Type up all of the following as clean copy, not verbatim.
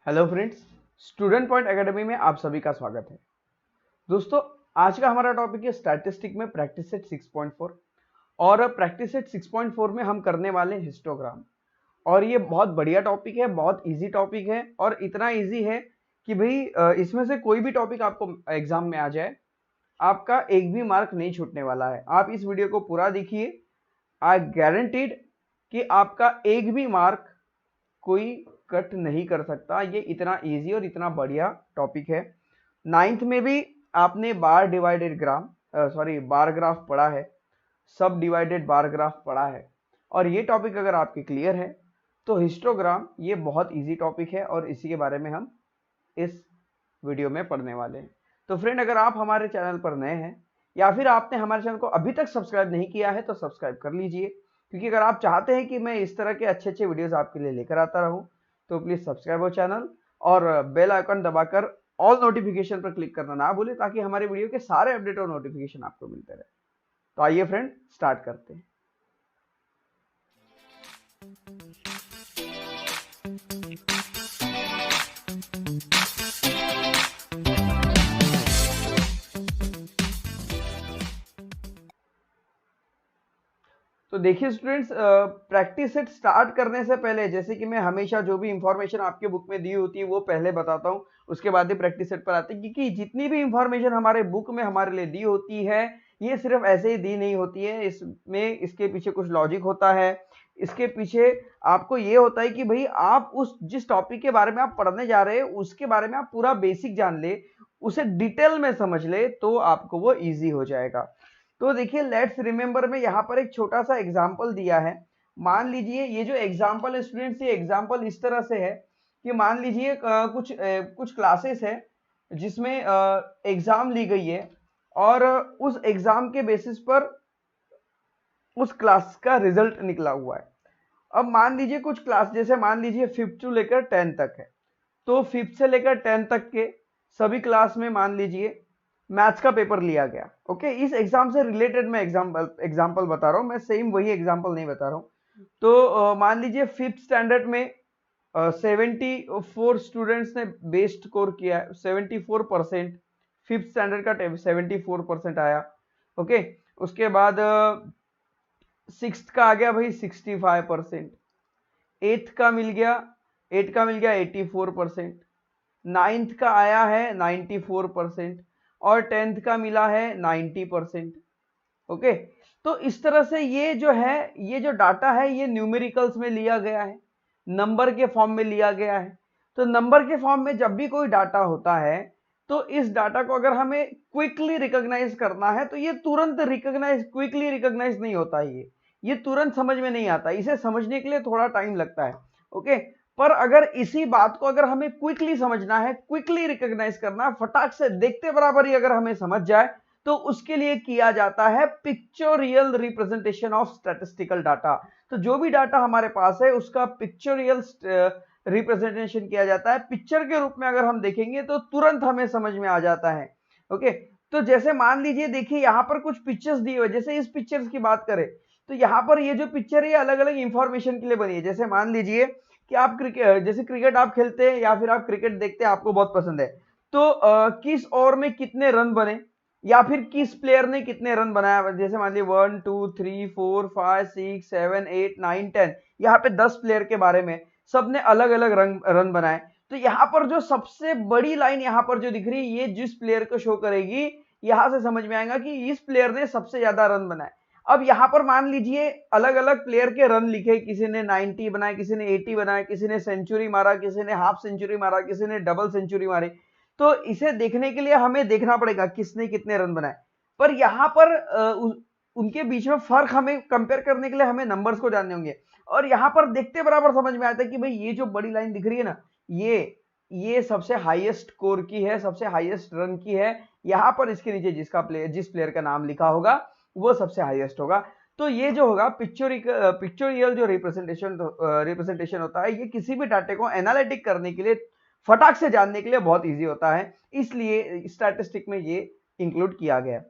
Hello friends, student point academy में आप सभी का स्वागत है। दोस्तों, आज का हमारा टॉपिक है स्टैटिस्टिक में प्रैक्टिस सेट 6.4 और प्रैक्टिस सेट 6.4 में हम करने वाले हैं हिस्टोग्राम। और ये बहुत बढ़िया टॉपिक है, बहुत इजी टॉपिक है और इतना इजी है कि भाई इसमें से कोई भी टॉपिक आपको एग्जाम में आ जाए, आपका एक भी मार्क नहीं छूटने वाला है। आप इस वीडियो को पूरा देखिए, आई गारंटीड कि आपका एक भी मार्क कोई कट नहीं कर सकता। ये इतना इजी और इतना बढ़िया टॉपिक है। 9th में भी आपने बार डिवाइडेड बार ग्राफ पढ़ा है, सब डिवाइडेड बार ग्राफ पढ़ा है और ये टॉपिक अगर आपके क्लियर है तो हिस्टोग्राम ये बहुत इजी टॉपिक है और इसी के बारे में हम इस वीडियो में पढ़ने वाले हैं। तो फ्रेंड, अगर आप हमारे चैनल पर नए हैं या फिर आपने हमारे चैनल को अभी तक सब्सक्राइब नहीं किया है तो सब्सक्राइब कर लीजिए, क्योंकि अगर आप चाहते हैं कि मैं इस तरह के अच्छे अच्छे वीडियोस आपके लिए लेकर आता रहूं तो प्लीज सब्सक्राइब हो चैनल और बेल आइकन दबाकर ऑल नोटिफिकेशन पर क्लिक करना ना भूलें, ताकि हमारे वीडियो के सारे अपडेट और नोटिफिकेशन आपको मिलते रहे। तो आइए फ्रेंड, स्टार्ट करते हैं। तो देखिए स्टूडेंट्स, प्रैक्टिस सेट स्टार्ट करने से पहले जैसे कि मैं हमेशा जो भी इंफॉर्मेशन आपके बुक में दी होती है वो पहले बताता हूँ, उसके बाद ही प्रैक्टिस सेट पर आते हैं, क्योंकि जितनी भी इंफॉर्मेशन हमारे बुक में हमारे लिए दी होती है ये सिर्फ ऐसे ही दी नहीं होती है। इसमें इसके पीछे कुछ लॉजिक होता है। इसके पीछे आपको ये होता है कि भाई आप उस जिस टॉपिक के बारे में आप पढ़ने जा रहे हैं उसके बारे में आप पूरा बेसिक जान ले, उसे डिटेल में समझ ले, तो आपको वो ईजी हो जाएगा। तो देखिए, लेट्स रिमेंबर में यहाँ पर एक छोटा सा एग्जाम्पल दिया है। मान लीजिए ये जो एग्जाम्पल है स्टूडेंट्स, ये एग्जाम्पल इस तरह से है कि मान लीजिए कुछ क्लासेस है जिसमें एग्जाम ली गई है और उस एग्जाम के बेसिस पर उस क्लास का रिजल्ट निकला हुआ है। अब मान लीजिए कुछ क्लास, जैसे मान लीजिए 5th से लेकर 10th तक है, तो 5th से लेकर 10th तक के सभी क्लास में मान लीजिए मैथ्स का पेपर लिया गया। ओके, इस एग्जाम से रिलेटेड मैं एग्जांपल बता रहा हूं, मैं सेम वही एग्जांपल नहीं बता रहा हूं। तो मान लीजिए 5th स्टैंडर्ड में 74 स्टूडेंट्स ने बेस्ट स्कोर किया है, 74%। 5th स्टैंडर्ड का 74% आया। ओके, उसके बाद 6th का आ गया भाई 65%, 8th का मिल गया 84%, 9th का आया है 94% और 10th का मिला है 90%। ओके, तो इस तरह से ये जो है, ये जो डाटा है ये न्यूमेरिकल्स में लिया गया है, नंबर के फॉर्म में लिया गया है। तो नंबर के फॉर्म में जब भी कोई डाटा होता है तो इस डाटा को अगर हमें क्विकली रिकॉग्नाइज करना है तो ये तुरंत क्विकली रिकॉग्नाइज नहीं होता है, ये तुरंत समझ में नहीं आता, इसे समझने के लिए थोड़ा टाइम लगता है। ओके, पर अगर इसी बात को अगर हमें क्विकली समझना है, क्विकली रिकॉग्नाइज करना है, फटाक से देखते बराबर ही अगर हमें समझ जाए, तो उसके लिए किया जाता है pictorial representation of statistical data. तो जो भी डाटा हमारे पास है उसका पिक्चोरियल रिप्रेजेंटेशन किया जाता है। पिक्चर के रूप में अगर हम देखेंगे तो तुरंत हमें समझ में आ जाता है। ओके, तो जैसे मान लीजिए, देखिए यहाँ पर कुछ पिक्चर्स दिए हुए, जैसे इस पिक्चर्स की बात करें तो यहाँ पर ये जो पिक्चर है ये अलग अलग इंफॉर्मेशन के लिए बनी है। जैसे मान लीजिए कि आप क्रिकेट आप खेलते हैं या फिर आप क्रिकेट देखते हैं, आपको बहुत पसंद है, तो किस ओवर में कितने रन बने या फिर किस प्लेयर ने कितने रन बनाया। जैसे मान लीजिए 1 2 3 4 5 6 7 8 9 10, यहाँ पे 10 प्लेयर के बारे में सबने अलग अलग रन बनाए। तो यहाँ पर जो सबसे बड़ी लाइन यहाँ पर जो दिख रही है, ये जिस प्लेयर को शो करेगी, यहां से समझ में आएगा कि इस प्लेयर ने सबसे ज्यादा रन बनाए। अब यहाँ पर मान लीजिए अलग अलग प्लेयर के रन लिखे, किसी ने 90 बनाए, किसी ने 80 बनाए, किसी ने सेंचुरी मारा, किसी ने हाफ सेंचुरी मारा, किसी ने डबल सेंचुरी मारी। तो इसे देखने के लिए हमें देखना पड़ेगा किसने कितने रन बनाए। पर यहाँ पर उनके बीच में फर्क हमें कंपेयर करने के लिए हमें नंबर्स को जानने होंगे। और यहाँ पर देखते बराबर समझ में आता है कि भाई ये जो बड़ी लाइन दिख रही है ना, ये सबसे हाईएस्ट स्कोर की है, सबसे हाईएस्ट रन की है। यहाँ पर इसके नीचे जिस प्लेयर का नाम लिखा होगा वो सबसे हाईएस्ट होगा। तो ये जो होगा पिक्चोरियल जो रिप्रेजेंटेशन होता है, ये किसी भी डाटे को एनालिटिक करने के लिए, फटाक से जानने के लिए बहुत इजी होता है, इसलिए स्टैटिस्टिक में ये इंक्लूड किया गया।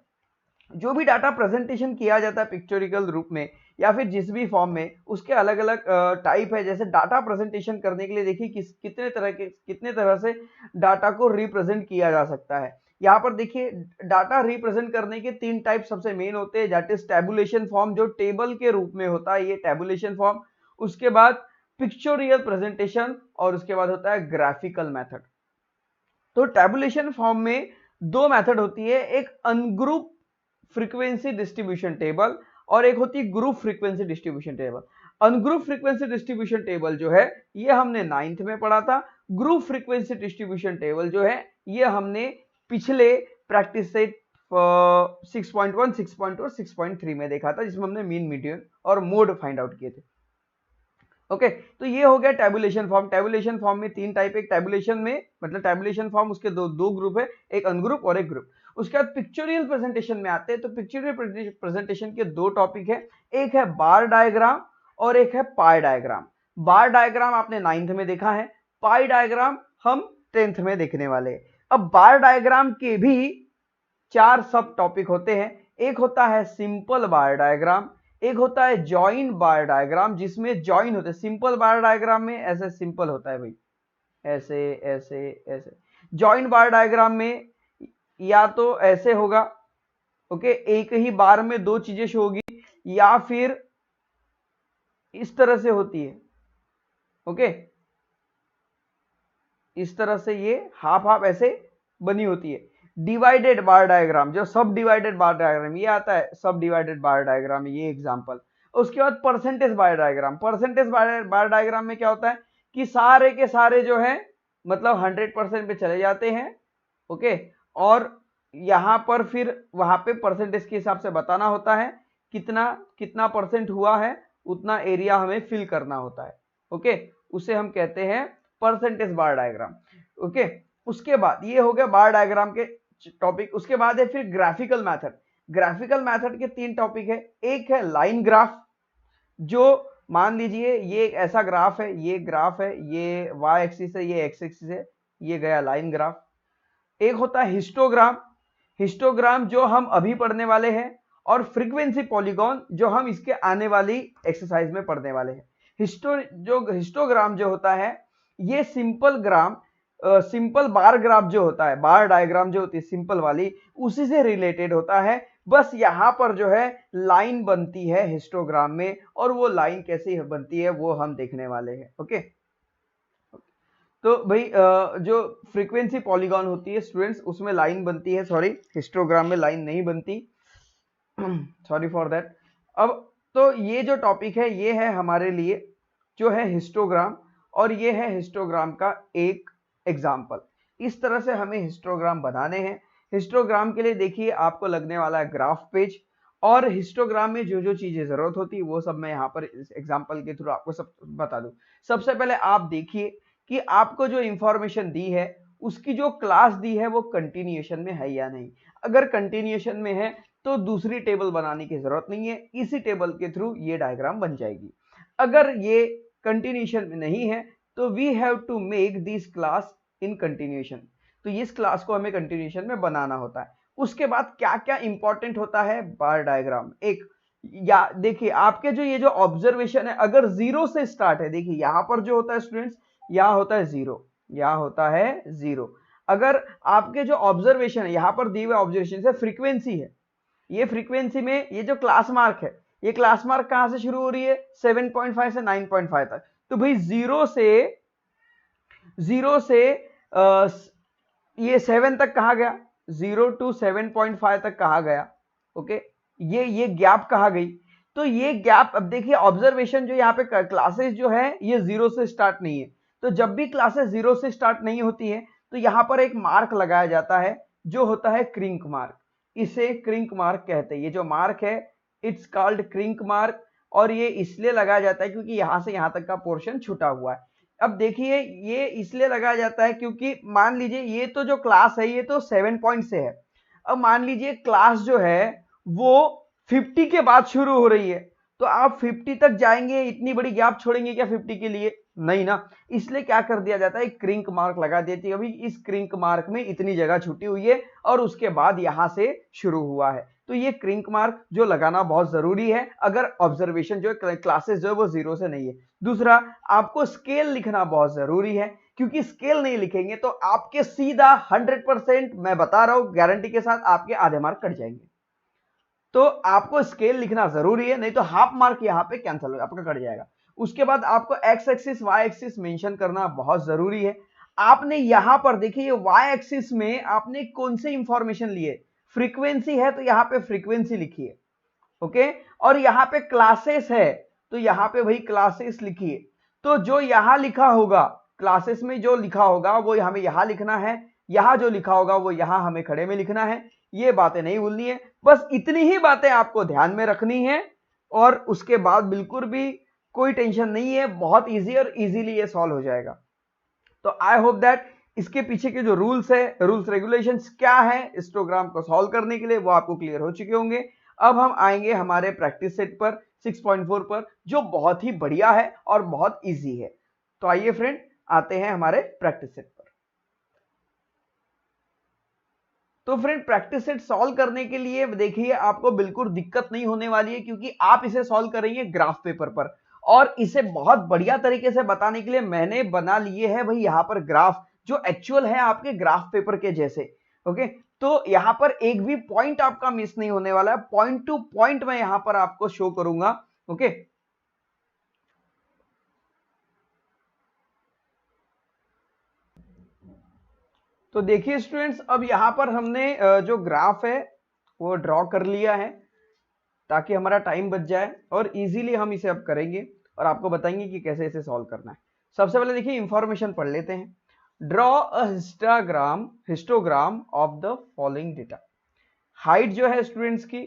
जो भी डाटा प्रेजेंटेशन किया जाता है पिक्चोरिकल रूप में, या फिर जिस भी फॉर्म में, उसके अलग अलग टाइप है। जैसे डाटा प्रेजेंटेशन करने के लिए देखिए कितने तरह से डाटा को रिप्रेजेंट किया जा सकता है। यहाँ पर देखिए डाटा रिप्रेजेंट करने के 3 टाइप सबसे मेन होते हैं, दैट इज टैबुलेशन फॉर्म, जो टेबल के रूप में होता है, ये टैबुलेशन फॉर्म। उसके बाद पिक्चोरियल प्रेजेंटेशन, और उसके बाद होता है ग्राफिकल मेथड। तो टैबुलेशन फॉर्म में 2 मेथड होती है, एक अनग्रुप फ्रीक्वेंसी डिस्ट्रीब्यूशन टेबल और एक होती है group frequency distribution table. Ungroup frequency distribution table जो है ये हमने 9th में पढ़ा था। ग्रुप फ्रीक्वेंसी डिस्ट्रीब्यूशन टेबल जो है ये हमने पिछले प्रैक्टिस सेट 6.1, 6.2 और 6.3 में देखा था, जिसमें हमने मीन, मीडियन और मोड फाइंड आउट किए थे। ओके तो ये हो गया टैबुलेशन फॉर्म। टैबुलेशन फॉर्म में 3 टाइप, एक टैबुलेशन में मतलब टैबुलेशन फॉर्म उसके दो ग्रुप है, एक अनग्रुप और एक ग्रुप। उसके बाद पिक्चोरियल प्रेजेंटेशन में आते हैं, तो पिक्चोरियल प्रेजेंटेशन के 2 टॉपिक है, एक है बार डायग्राम और एक है पाई डायग्राम। बार डायग्राम आपने 9th में देखा है, पाई डायग्राम हम 10th में देखने वाले हैं। अब बार डायग्राम के भी 4 सब टॉपिक होते हैं, एक होता है सिंपल बार डायग्राम, एक होता है जॉइन बार डायग्राम, जिसमें जॉइन होते हैं। सिंपल बार डायग्राम में ऐसे सिंपल होता है भाई, ऐसे ऐसे ऐसे। जॉइन बार डायग्राम में या तो ऐसे होगा, ओके, एक ही बार में 2 चीजें शो होगी, या फिर इस तरह से होती है, ओके, इस तरह से ये हाफ हाफ ऐसे बनी होती है। डिवाइडेड बार डायग्राम, जो सब डिवाइडेड बार डायग्राम ये आता है, सब डिवाइडेड बार डायग्राम ये एग्जांपल। उसके बाद परसेंटेज बार डायग्राम। परसेंटेज बार डायग्राम में क्या होता है कि सारे के सारे जो है मतलब 100% पे चले जाते हैं, ओके, और यहां पर फिर वहां पे परसेंटेज के हिसाब से बताना होता है कितना कितना परसेंट हुआ है, उतना एरिया हमें फिल करना होता है, ओके, उसे हम कहते हैं परसेंटेज बार डायग्राम, ओके। उसके बाद ये हो गया बार डायग्राम के टॉपिक। उसके बाद है फिर ग्राफिकल मेथड। ग्राफिकल मेथड के 3 टॉपिक है, एक है लाइन ग्राफ, जो मान लीजिए ये एक ऐसा ग्राफ है, ये ग्राफ है, ये वाई एक्सिस है, ये एक्स एक्सिस है, ये गया लाइन ग्राफ। एक होता है हिस्टोग्राम, हिस्टोग्राम जो हम अभी पढ़ने वाले हैं, और फ्रीक्वेंसी पॉलीगॉन जो हम इसके आने वाली एक्सरसाइज में पढ़ने वाले हैं। हिस्टोग्राम जो होता है ये सिंपल ग्राम, सिंपल बार ग्राफ जो होता है, बार डायग्राम जो होती है सिंपल वाली, उसी से रिलेटेड होता है। बस यहां पर जो है लाइन बनती है हिस्टोग्राम में, और वो लाइन कैसे बनती है वो हम देखने वाले हैं, ओके। तो भाई जो फ्रीक्वेंसी पॉलीगॉन होती है स्टूडेंट्स, उसमें लाइन बनती है, सॉरी हिस्टोग्राम में लाइन नहीं बनती, सॉरी फॉर दैट। अब तो ये जो टॉपिक है ये है हमारे लिए जो है हिस्टोग्राम, और ये है हिस्टोग्राम का एक एग्जाम्पल। इस तरह से हमें हिस्टोग्राम बनाने हैं। हिस्टोग्राम के लिए देखिए आपको लगने वाला है ग्राफ पेज, और हिस्टोग्राम में जो जो चीजें जरूरत होती है वो सब मैं यहाँ पर इस एग्जाम्पल के थ्रू आपको सब बता दूं। सबसे पहले आप देखिए कि आपको जो इंफॉर्मेशन दी है उसकी जो क्लास दी है वो कंटिन्यूएशन में है या नहीं। अगर कंटिन्यूएशन में है तो दूसरी टेबल बनाने की जरूरत नहीं है, इसी टेबल के थ्रू ये डायग्राम बन जाएगी। अगर ये कंटिन्यूएशन में नहीं है तो we have to make this class in continuation, तो इस क्लास को हमें कंटिन्यूएशन में बनाना होता है। उसके बाद क्या क्या इंपॉर्टेंट होता है बार डायग्राम, एक या देखिए आपके जो ये जो ऑब्जर्वेशन है अगर 0 से स्टार्ट है, देखिए यहां पर जो होता है स्टूडेंट्स, यहाँ होता है 0, यहाँ होता है 0। अगर आपके जो ऑब्जर्वेशन है यहाँ पर दिए हुए ऑब्जर्वेशन से फ्रीक्वेंसी है, ये फ्रीक्वेंसी में ये जो क्लास मार्क है, ये क्लास मार्क कहां से शुरू हो रही है 7.5 से 9.5 तक। तो भाई 0 से ये 7 तक कहा गया, 0 to 7.5 तक कहा गया, ओके, ये गैप कहा गई। तो ये गैप, अब देखिए ऑब्जर्वेशन जो यहाँ पे क्लासेस जो है ये 0 से स्टार्ट नहीं है, तो जब भी क्लासेस 0 से स्टार्ट नहीं होती है तो यहाँ पर एक मार्क लगाया जाता है जो होता है क्रिंक मार्क, इसे क्रिंक मार्क कहते हैं। ये जो मार्क है इट्स कॉल्ड क्रिंक मार्क, और ये इसलिए लगाया जाता है क्योंकि यहां से यहां तक का पोर्शन छुटा हुआ है। अब देखिए ये इसलिए लगाया जाता है क्योंकि मान लीजिए ये तो जो क्लास है ये तो 7 पॉइंट से है, अब मान लीजिए क्लास जो है वो 50 के बाद शुरू हो रही है, तो आप 50 तक जाएंगे, इतनी बड़ी गैप छोड़ेंगे क्या 50 के लिए, नहीं ना। इसलिए क्या कर दिया जाता है, क्रिंक मार्क लगा देती है, अभी इस क्रिंक मार्क में इतनी जगह छुटी हुई है और उसके बाद यहां से शुरू हुआ है, तो ये क्रिंक मार्क जो लगाना बहुत जरूरी है अगर ऑब्जर्वेशन जो है क्लासेस जो है वो 0 से नहीं है। दूसरा, आपको स्केल लिखना बहुत जरूरी है, क्योंकि स्केल नहीं लिखेंगे तो आपके सीधा 100% मैं बता रहा हूं गारंटी के साथ आपके आधे मार्क कट जाएंगे। तो आपको स्केल लिखना जरूरी है, नहीं तो हाफ मार्क यहां पे कैंसिल हो आपका कट जाएगा। उसके बाद आपको x axis y axis mention करना बहुत जरूरी है। आपने यहां पर देखिए वाई एक्सिस में आपने कौन सी इंफॉर्मेशन ली है, फ्रीक्वेंसी है तो यहां पे फ्रीक्वेंसी लिखिए, ओके। और यहां पे क्लासेस है तो यहां पे भाई क्लासेस लिखिए। तो जो यहां लिखा होगा क्लासेस में जो लिखा होगा वो हमें यहां लिखना है, यहां जो लिखा होगा वो यहां हमें खड़े में लिखना है। ये बातें नहीं भूलनी है, बस इतनी ही बातें आपको ध्यान में रखनी है और उसके बाद बिल्कुल भी कोई टेंशन नहीं है, बहुत इजी और इजीली ये सॉल्व हो जाएगा। तो आई होप दैट इसके पीछे के जो रूल्स है, रूल्स रेगुलेशंस क्या है हिस्टोग्राम को सॉल्व करने के लिए वो आपको क्लियर हो चुके होंगे। अब हम आएंगे हमारे प्रैक्टिस सेट पर 6.4 पर, जो बहुत ही बढ़िया है और बहुत इजी है। तो आइए फ्रेंड आते हैं हमारे प्रैक्टिस सेट पर। तो फ्रेंड प्रैक्टिस सेट सॉल्व करने के लिए देखिए आपको बिल्कुल दिक्कत नहीं होने वाली है, क्योंकि आप इसे सॉल्व करेंगे ग्राफ पेपर पर। और इसे बहुत बढ़िया तरीके से बताने के लिए मैंने बना लिए है भाई यहां पर ग्राफ जो एक्चुअल है आपके ग्राफ पेपर के जैसे, ओके। तो यहां पर एक भी पॉइंट आपका मिस नहीं होने वाला है, पॉइंट टू पॉइंट मैं यहां पर आपको शो करूंगा, ओके। तो देखिए स्टूडेंट्स, अब यहां पर हमने जो ग्राफ है वो ड्रॉ कर लिया है ताकि हमारा टाइम बच जाए और इजीली हम इसे अब करेंगे और आपको बताएंगे कि कैसे इसे सॉल्व करना है। सबसे पहले देखिए इंफॉर्मेशन पढ़ लेते हैं। Draw a histogram of the following data. Height जो है स्टूडेंट्स की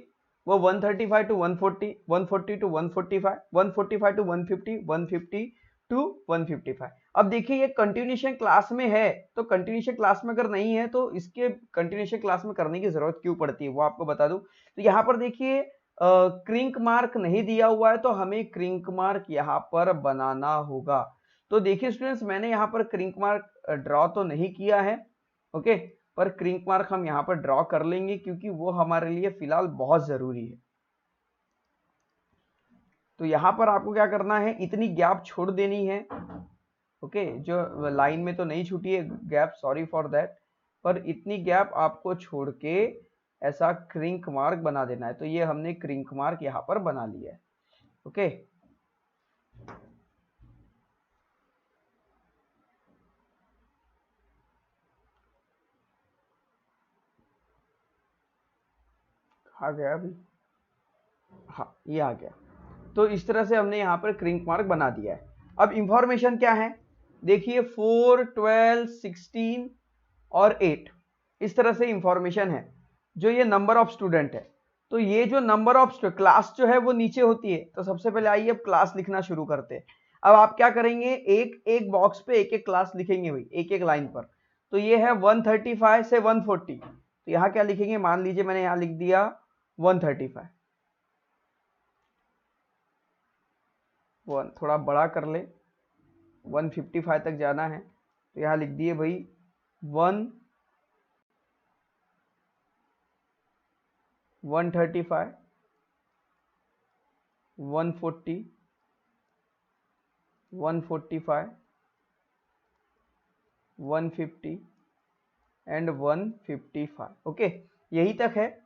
वो 135 टू 140, 140 टू 145, 145 टू 150, 150 टू 155। अब देखिए ये कंटिन्यूएशन क्लास में है, तो कंटिन्यूएशन क्लास में अगर नहीं है तो इसके कंटिन्यूएशन क्लास में करने की जरूरत क्यों पड़ती है वो आपको बता दूं। तो यहाँ पर देखिए क्रिंक मार्क नहीं दिया हुआ है तो हमें क्रिंक मार्क यहाँ पर बनाना होगा। तो देखिए स्टूडेंट्स, मैंने यहाँ पर क्रिंक मार्क ड्रॉ तो नहीं किया है, ओके, पर क्रिंक मार्क हम यहाँ पर ड्रॉ कर लेंगे क्योंकि वो हमारे लिए फिलहाल बहुत जरूरी है। तो यहाँ पर आपको क्या करना है, इतनी गैप छोड़ देनी है, ओके। जो लाइन में तो नहीं छूटी है गैप, सॉरी फॉर दैट, पर इतनी गैप आपको छोड़ के ऐसा क्रिंक मार्क बना देना है। तो ये हमने क्रिंक मार्क यहाँ पर बना लिया है, ओके। आ गया अभी, हाँ ये आ गया। तो इस तरह से हमने यहाँ पर क्रिंक मार्क बना दिया है। अब इंफॉर्मेशन क्या है, देखिए 4, 12, 16 और 8 इस तरह से इंफॉर्मेशन है। जो ये नंबर ऑफ स्टूडेंट है, तो ये जो नंबर ऑफ क्लास जो है वो नीचे होती है। तो सबसे पहले आइए अब क्लास लिखना शुरू करते हैं। अब आप क्या करेंगे, एक एक बॉक्स पे एक एक क्लास लिखेंगे भाई, एक एक लाइन पर। तो ये है 135 से 140, तो यहाँ क्या लिखेंगे, मान लीजिए मैंने यहाँ लिख दिया 135, थोड़ा बड़ा कर ले, 155 तक जाना है तो यहाँ लिख दिए भाई 135, 140, 145, 150 एंड 155, ओके। यही तक है,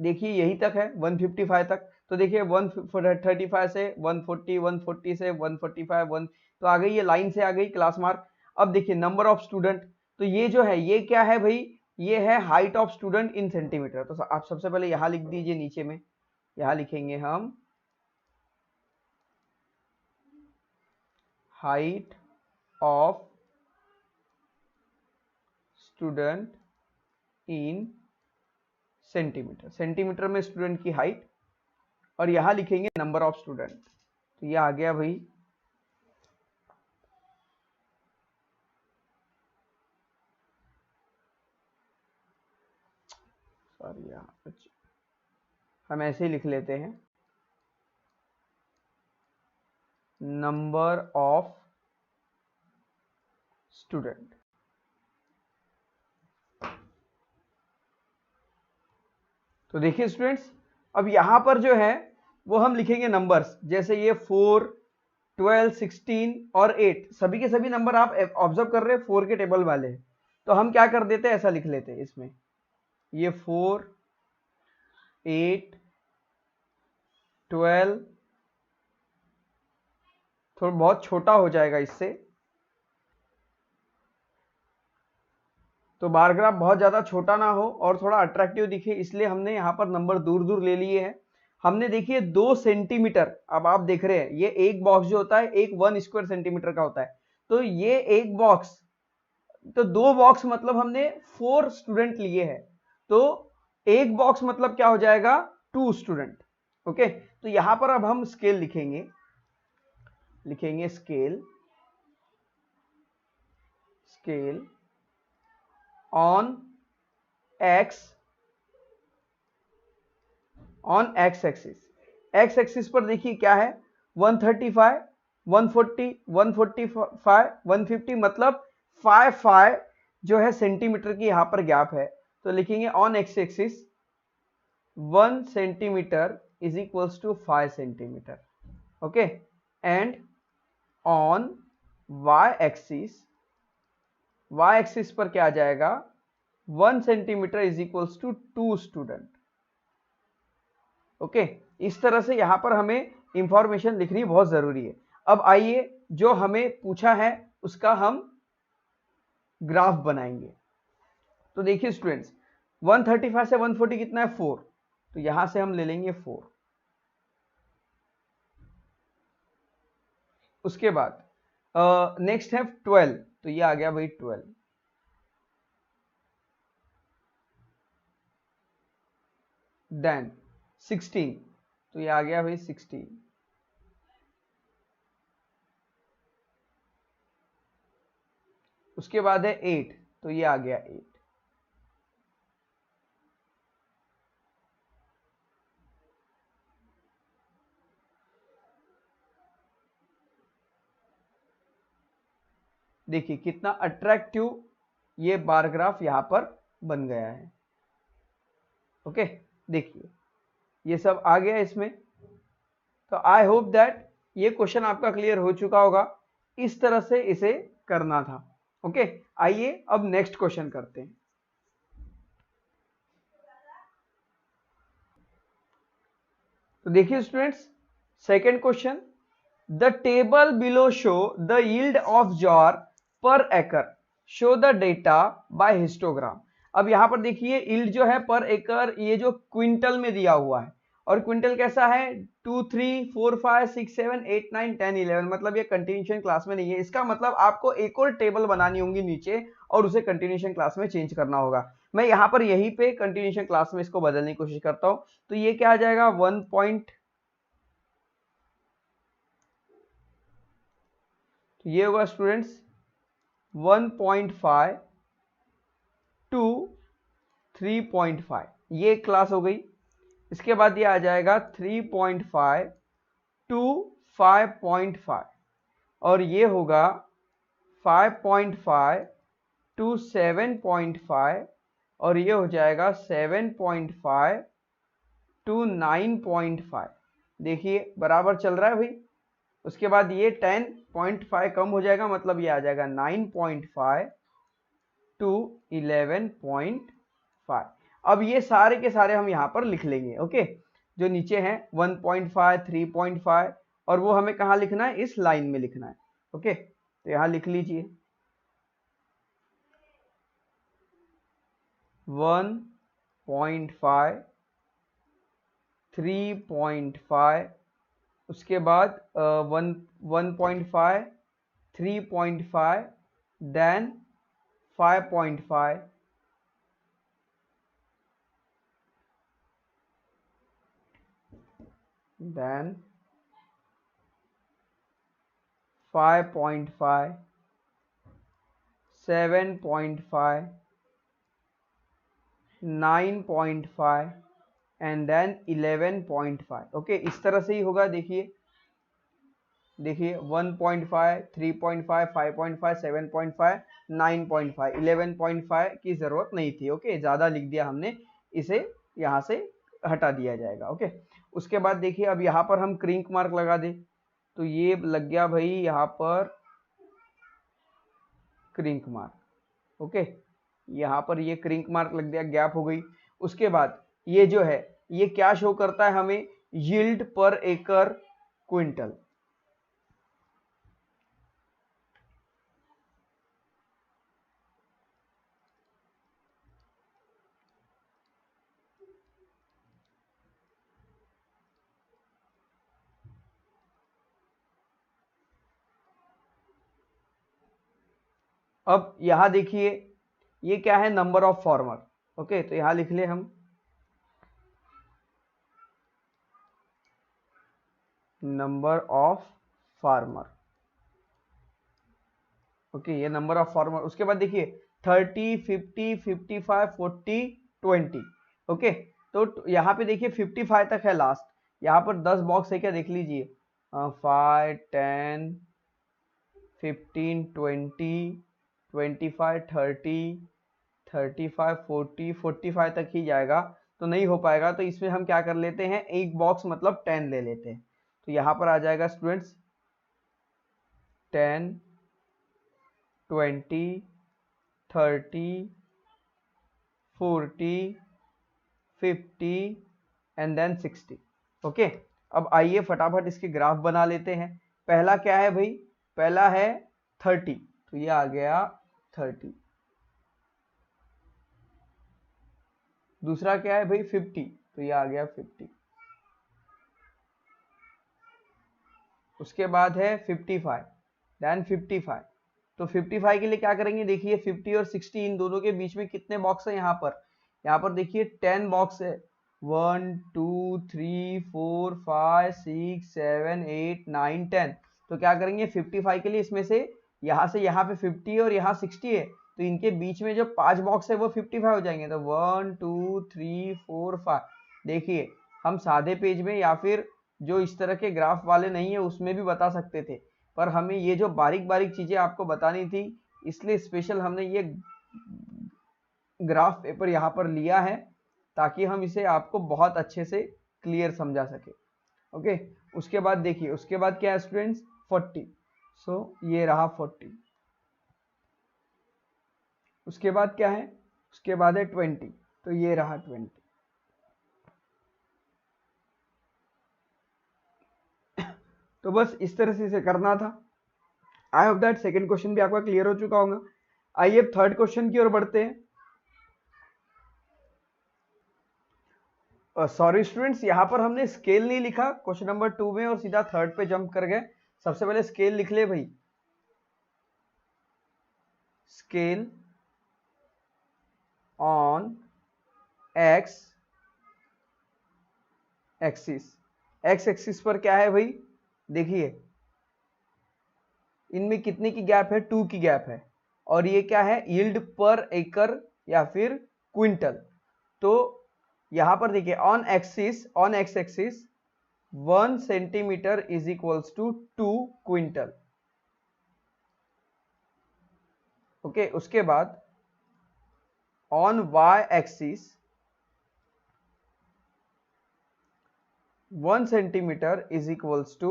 देखिए यही तक है 155 तक। तो देखिए 135 से 140, 140 से 145, 1, तो आ गई ये लाइन से आ गई क्लास मार्क। अब देखिए नंबर ऑफ स्टूडेंट, तो ये जो है ये क्या है भाई, ये है height of student in centimetre. तो आप सबसे पहले यहां लिख दीजिए, नीचे में यहां लिखेंगे हम height of student in centimetre, centimetre में स्टूडेंट की हाइट, और यहां लिखेंगे नंबर ऑफ स्टूडेंट। तो ये आ गया भाई सॉरी यहाँ हम ऐसे ही लिख लेते हैं, नंबर ऑफ स्टूडेंट। तो देखिए स्टूडेंट्स, अब यहाँ पर जो है वो हम लिखेंगे नंबर्स, जैसे ये 4, 12, 16 और 8, सभी के सभी नंबर आप ऑब्जर्व कर रहे हैं 4 के टेबल वाले हैं। तो हम क्या कर देते हैं, ऐसा लिख लेते हैं इसमें, ये 4, 8, 12, थोड़ा बहुत छोटा हो जाएगा इससे, तो बार ग्राफ बहुत ज़्यादा छोटा ना हो और थोड़ा अट्रैक्टिव दिखे, इसलिए हमने यहाँ पर नंबर दूर दूर ले लिए हैं। हमने देखिए 2 सेंटीमीटर, अब आप देख रहे हैं ये एक बॉक्स जो होता है एक 1 स्क्वायर सेंटीमीटर का होता है, तो ये एक बॉक्स, तो 2 बॉक्स मतलब हमने 4 स्टूडेंट लिए हैं, तो एक बॉक्स मतलब क्या हो जाएगा, 2 स्टूडेंट। ओके, तो यहां पर अब हम स्केल लिखेंगे, स्केल ऑन एक्स एक्सिस पर देखिए क्या है, 135, 140, 145, 150, मतलब 5 जो है सेंटीमीटर की यहां पर गैप है। तो लिखेंगे on x axis 1 centimetre is equals to 5 centimetre. Okay, and on y axis पर क्या आ जाएगा, 1 centimetre is equals to 2 student. Okay, इस तरह से यहां पर हमें इंफॉर्मेशन लिखनी बहुत जरूरी है। अब आइए जो हमें पूछा है उसका हम ग्राफ बनाएंगे। तो देखिए स्टूडेंट्स, 135 से 140 कितना है, 4, तो यहां से हम ले लेंगे 4। उसके बाद नेक्स्ट है 12, तो ये आ गया भाई 12। देन 16, तो ये आ गया भाई 16। उसके बाद है 8, तो ये आ गया 8। देखिए कितना अट्रैक्टिव ये बार ग्राफ यहां पर बन गया है। ओके, देखिए ये सब आ गया इसमें। तो आई होप दैट ये क्वेश्चन आपका क्लियर हो चुका होगा, इस तरह से इसे करना था। ओके, आइए अब नेक्स्ट क्वेश्चन करते हैं। तो देखिए students, second question, the table below show the yield of jar पर एकड़, show the data bye histogram. अब यहां पर देखिए यील्ड जो है पर एकड़, ये जो क्विंटल में दिया हुआ है, और क्विंटल कैसा है, 2, 3, 4, 5, 6, 7, 8, 9, 10, 11, मतलब ये कंटिन्यूएशन क्लास में नहीं है। इसका मतलब आपको एक और टेबल बनानी होगी नीचे और उसे कंटिन्यूएशन क्लास में चेंज करना होगा। मैं यहाँ पर यहीं पे कंटिन्यूएशन क्लास में इसको बदलने की कोशिश करता हूँ। तो ये क्या आ जाएगा, 1 पॉइंट, तो ये होगा स्टूडेंट्स 1.5 टू 3.5, ये क्लास हो गई। इसके बाद ये आ जाएगा 3.5 टू 5.5, और ये होगा 5.5 टू 7.5, और ये हो जाएगा 7.5 टू 9.5। देखिए बराबर चल रहा है भाई। उसके बाद ये 10.5 कम हो जाएगा, मतलब ये आ जाएगा 9.5 टू 11.5। अब ये सारे के सारे हम यहाँ पर लिख लेंगे। ओके, जो नीचे हैं 1.5, 3.5, और वो हमें कहाँ लिखना है, इस लाइन में लिखना है। ओके, तो यहाँ लिख लीजिए 1.5, 3.5, उसके बाद 1.5, 3.5, then 5.5, then 5.5, 7.5, 9.5 and then 11.5। Okay, इस तरह से ही होगा। देखिए 1.5, 3.5, 5.5, 7.5, 9.5, 11.5 की जरूरत नहीं थी। ओके, ज्यादा लिख दिया हमने, इसे यहां से हटा दिया जाएगा। ओके, उसके बाद देखिए अब यहाँ पर हम क्रिंक मार्क लगा दे, तो ये लग गया भाई यहाँ पर क्रिंक मार्क। ओके, यहाँ पर ये क्रिंक मार्क लग गया, गैप हो गई। उसके बाद ये जो है ये क्या शो करता है हमें, यील्ड पर एकड़ क्विंटल। अब यहां देखिए ये क्या है, नंबर ऑफ फार्मर। ओके, तो यहां लिख ले हम नंबर ऑफ फार्मर। ओके, ये नंबर ऑफ फार्मर। उसके बाद देखिए 30, 50, 55, 40, 20। ओके, तो यहाँ पे देखिए 55 तक है लास्ट। यहाँ पर 10 बॉक्स है क्या, देख लीजिए, 5, 10, 15, 20, 25, 30, 35, 40, 45 तक ही जाएगा, तो नहीं हो पाएगा। तो इसमें हम क्या कर लेते हैं, एक बॉक्स मतलब 10 ले लेते हैं। तो यहाँ पर आ जाएगा स्टूडेंट्स 10, 20, 30, 40, 50 एंड देन 60। ओके, अब आइए फटाफट इसके ग्राफ बना लेते हैं। पहला क्या है भाई, पहला है 30, तो ये आ गया 30। दूसरा क्या है भाई 50, तो ये आ गया 50। उसके बाद है 55, देन 55। तो 55 के लिए क्या करेंगे, देखिए 50 और 60 इन दोनों के बीच में कितने बॉक्स है, यहाँ पर देखिए 10 बॉक्स है, 1 2 3 4 5 6 7 8 9 10। तो क्या करेंगे 55 के लिए इसमें से यहाँ पे 50 और यहाँ 60 है, तो इनके बीच में जो 5 बॉक्स है वो 55 हो जाएंगे। तो 1 2 3 4 5। देखिए हम सादे पेज में या फिर जो इस तरह के ग्राफ वाले नहीं है उसमें भी बता सकते थे, पर हमें ये जो बारीक बारीक चीजें आपको बतानी थी, इसलिए स्पेशल हमने ये ग्राफ पेपर यहाँ पर लिया है, ताकि हम इसे आपको बहुत अच्छे से क्लियर समझा सके। ओके, उसके बाद देखिए उसके बाद क्या है स्टूडेंट्स, 40। सो ये रहा 40। उसके बाद क्या है, उसके बाद है 20, तो ये रहा 20। तो बस इस तरह से इसे करना था। I hope that second question भी आपका क्लियर हो चुका होगा। आइए अब थर्ड क्वेश्चन की ओर बढ़ते हैं। सॉरी स्टूडेंट्स, यहाँ पर हमने स्केल नहीं लिखा क्वेश्चन नंबर 2 में और सीधा थर्ड पे जंप कर गए। सबसे पहले स्केल लिख ले भाई, scale on x axis. X axis पर क्या है भाई, देखिए इनमें कितने की गैप है, 2 की गैप है। और ये क्या है, यील्ड पर एकड़ या फिर क्विंटल। तो यहां पर देखिए on x axis 1 centimetre is equals to 2 quintal. Okay, उसके बाद on y axis 1 centimetre is equals to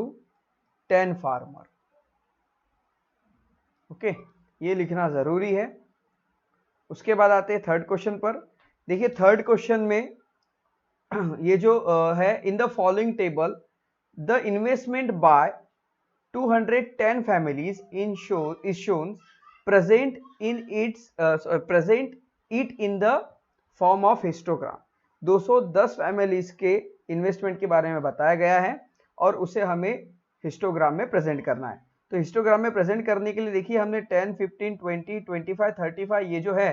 10 farmer. Okay, ये लिखना जरूरी है। उसके बाद आते हैं थर्ड क्वेश्चन पर। देखिए थर्ड क्वेश्चन में ये जो है, in the following table the investment by 210 families is shown present it in the form of histogram। 210 families के इन्वेस्टमेंट के बारे में बताया गया है और उसे हमें हिस्टोग्राम में प्रेजेंट करना है। तो हिस्टोग्राम में प्रेजेंट करने के लिए देखिए हमने 10, 15, 20, 25, 35 ये जो है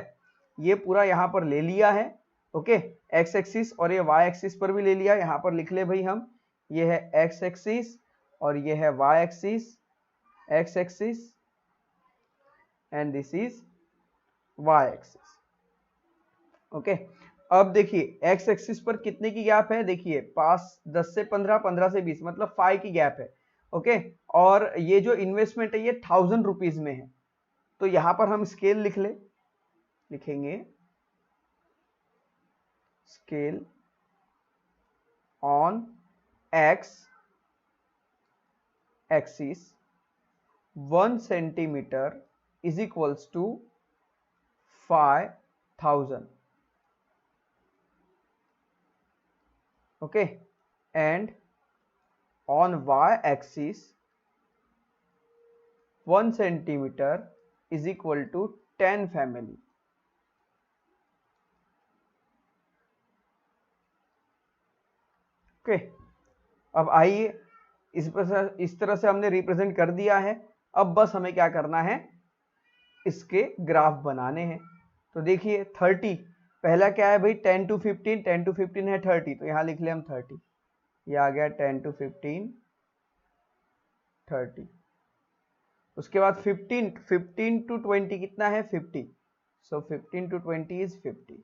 ये पूरा यहाँ पर ले लिया है। ओके, एक्स एक्सिस और ये वाई एक्सिस पर भी ले लिया। यहाँ पर लिख ले भाई हम, ये है एक्स एक्सिस और ये है y axis, x axis and this is y axis. Okay, अब देखिए एक्स एक्सिस पर कितने की गैप है, देखिए 10 से 15, 15 से 20, मतलब 5 की गैप है। ओके, और ये जो इन्वेस्टमेंट है ये 1000 रुपीज में है। तो यहां पर हम स्केल लिखेंगे scale on x axis 1 centimeter is equals to 5000. Okay, and on y axis 1 centimeter is equal to 10 family. Okay, अब आइए इस तरह से हमने रिप्रेजेंट कर दिया है। अब बस हमें क्या करना है, इसके ग्राफ बनाने हैं। तो देखिए 30 पहला क्या है भाई, 10 to 15, 10 to 15 है 30, तो यहाँ लिख ले हम 30, ये आ गया 10 to 15 30। उसके बाद 15 to 20 कितना है 50, so 15 to 20 is 50।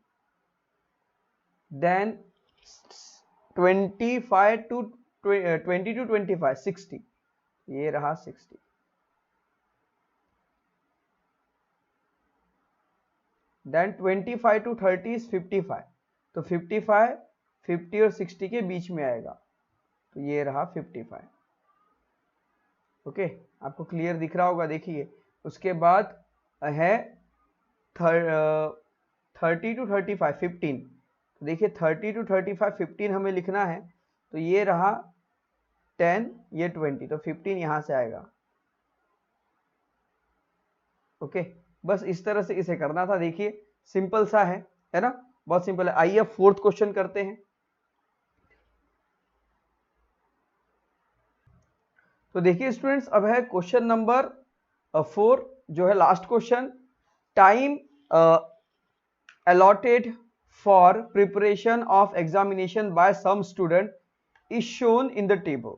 Then 25 to 20 to 25 60, ये रहा 60। देन 25 to 30 is 55, तो 55 50 और 60 के बीच में आएगा, तो ये रहा 55। ओके, आपको क्लियर दिख रहा होगा। देखिए उसके बाद है 30 to 35 15, तो देखिए 30 to 35 15 हमें लिखना है, तो ये रहा 10, ये 20, तो 15 यहां से आएगा। ओके, बस इस तरह से इसे करना था। देखिए सिंपल सा है ना, बहुत सिंपल है। आइए अब फोर्थ क्वेश्चन करते हैं। तो देखिए स्टूडेंट्स, अब है क्वेश्चन नंबर 4, जो है last question. Time allotted for preparation of examination by some student is shown in the table.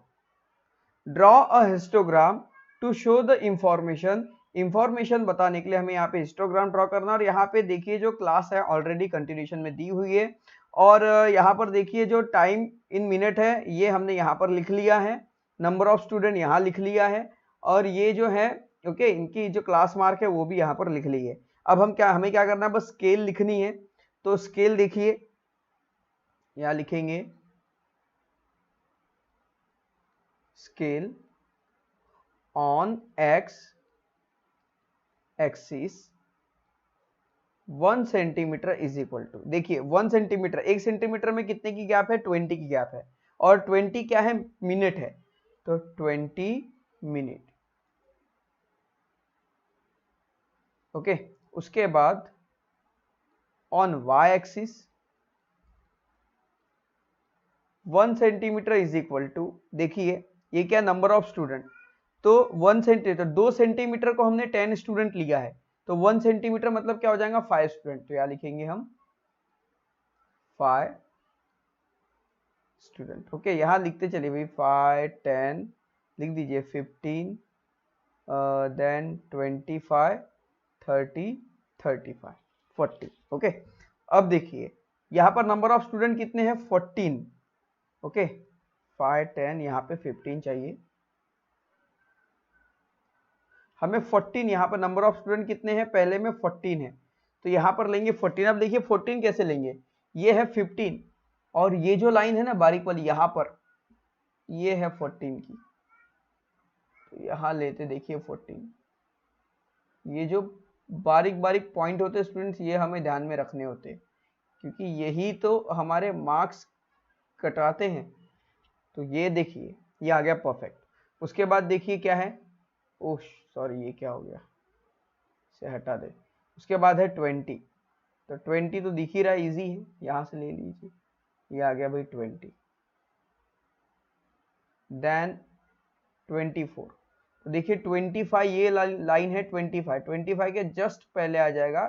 Draw a histogram to show the information बताने के लिए हमें यहाँ पे हिस्टोग्राम ड्रॉ करना। और यहाँ पे देखिए जो क्लास है ऑलरेडी कंटिन्यूशन में दी हुई है, और यहाँ पर देखिए जो टाइम इन मिनट है ये हमने यहाँ पर लिख लिया है, नंबर ऑफ स्टूडेंट यहाँ लिख लिया है, और ये जो है ओके इनकी जो क्लास मार्क है वो भी यहाँ पर लिख ली है। अब हमें क्या करना है, बस स्केल लिखनी है। तो स्केल देखिए यहाँ लिखेंगे scale on x axis 1 centimetre is equal to, देखिए 1 सेंटीमीटर, 1 सेंटीमीटर में कितने की गैप है 20 की गैप है, और 20 क्या है मिनट है, तो 20 मिनट। ओके, उसके बाद on y axis 1 centimetre is equal to, देखिए ये क्या नंबर ऑफ स्टूडेंट, तो 1 सेंटीमीटर, 2 सेंटीमीटर को हमने 10 स्टूडेंट लिया है, तो 1 सेंटीमीटर मतलब क्या हो जाएगा 5 स्टूडेंट, तो यहाँ लिखेंगे हम 5 स्टूडेंट। ओके, यहाँ लिखते चलिए भाई 5 10 लिख दीजिए 15 देन 25 30 35 40। ओके, अब देखिए यहाँ पर नंबर ऑफ स्टूडेंट कितने हैं 14। ओके, 5 10 यहाँ पे 15 चाहिए हमें 14, यहाँ पर नंबर ऑफ स्टूडेंट कितने हैं, पहले में 14 है, तो यहाँ पर लेंगे 14। अब देखिए 14 कैसे लेंगे, ये है 15 और ये जो लाइन है ना बारीक वाली यहाँ पर, ये है 14 की, तो यहाँ लेते देखिए 14। ये जो बारीक बारीक पॉइंट होते हैं स्टूडेंट्स, ये हमें ध्यान में रखने होते हैं, क्योंकि यही तो हमारे मार्क्स कटाते हैं। तो ये देखिए ये आ गया परफेक्ट। उसके बाद देखिए क्या है, ओह सॉरी ये क्या हो गया, इसे हटा दे। उसके बाद है 20, तो 20 तो दिख ही रहा है, इजी है, यहाँ से ले लीजिए, ये आ गया भाई 20। देन 24, तो देखिए 25, ये लाइन है 25 के जस्ट पहले आ जाएगा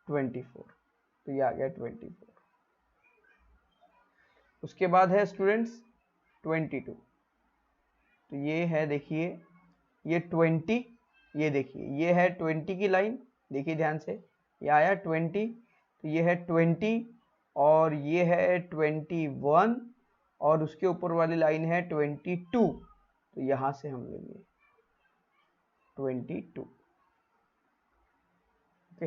24, तो ये आ गया 24। उसके बाद है स्टूडेंट्स 22, तो ये है देखिए ये 20, ये देखिए ये है 20 की लाइन, देखिए ध्यान से, ये आया 20, तो ये है 20 और ये है 21 और उसके ऊपर वाली लाइन है 22, तो यहां से हम लेंगे 22। ओके,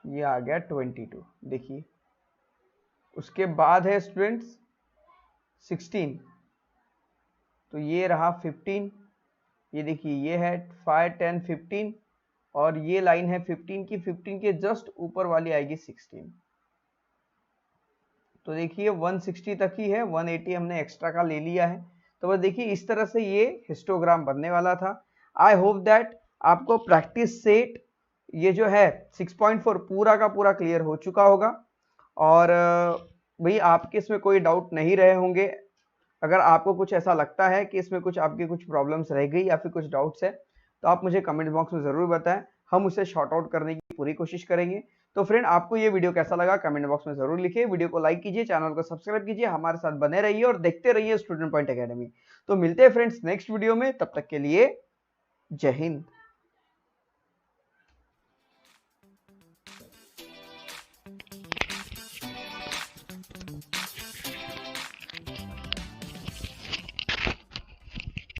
तो ये आ गया 22, देखिए। उसके बाद है स्टूडेंट्स 16, तो ये रहा 15, ये देखिए ये है 5 10 15, और ये लाइन है 15 की, 15 के जस्ट ऊपर वाली आएगी 16। तो देखिए 160 तक ही है, 180 हमने एक्स्ट्रा का ले लिया है। तो बस देखिए इस तरह से ये हिस्टोग्राम बनने वाला था। आई होप दैट आपको प्रैक्टिस सेट ये जो है 6.4 पूरा का पूरा क्लियर हो चुका होगा, और भाई आपके इसमें कोई डाउट नहीं रहे होंगे। अगर आपको कुछ ऐसा लगता है कि इसमें कुछ आपकी कुछ प्रॉब्लम्स रह गई या फिर कुछ डाउट्स है, तो आप मुझे कमेंट बॉक्स में ज़रूर बताएं, हम उसे शॉर्ट आउट करने की पूरी कोशिश करेंगे। तो फ्रेंड, आपको ये वीडियो कैसा लगा कमेंट बॉक्स में जरूर लिखिए, वीडियो को लाइक कीजिए, चैनल को सब्सक्राइब कीजिए, हमारे साथ बने रहिए और देखते रहिए स्टूडेंट पॉइंट एकेडमी। तो मिलते हैं फ्रेंड्स नेक्स्ट वीडियो में, तब तक के लिए जय हिंद।